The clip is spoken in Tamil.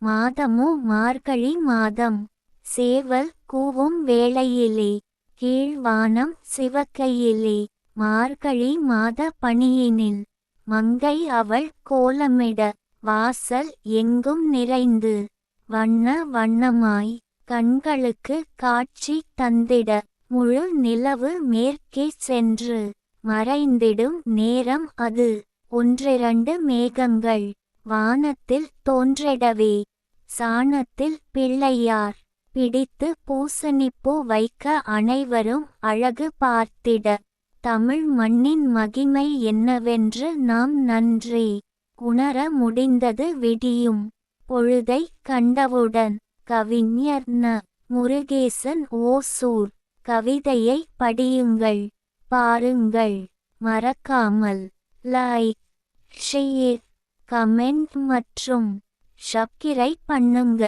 மாதமோ மார்கழி மாதம். சேவல் கூவும் வேளையிலே கீழ்வானம் சிவக்கையிலே மார்கழி மாத பனியினில் மங்கை அவள் கோலமிட வாசல் எங்கும் நிறைந்து வண்ண வண்ணமாய் கண்களுக்கு காட்சி தந்திட முழு நிலவு மேற்கே சென்று மறைந்திடும் நேரம் அது. ஒன்றிரண்டு மேகங்கள் வானத்தில் தோன்றிடவே சாணத்தில் பிள்ளையார் பிடித்து பூசணிப்பூ வைக்க அனைவரும் அழகு பார்த்திட தமிழ் மண்ணின் மகிமை என்னவென்று நாம் நன்றே உணர முடிந்தது விடியும் பொழுதை கண்டவுடன். கவிஞர் ந. முருகேசன் ஓசூர். கவிதையை படியுங்கள், பாருங்கள். மறக்காமல் லைக், ஷேர், கமெண்ட் மற்றும் சப்ஸ்கிரைப் பண்ணுங்க.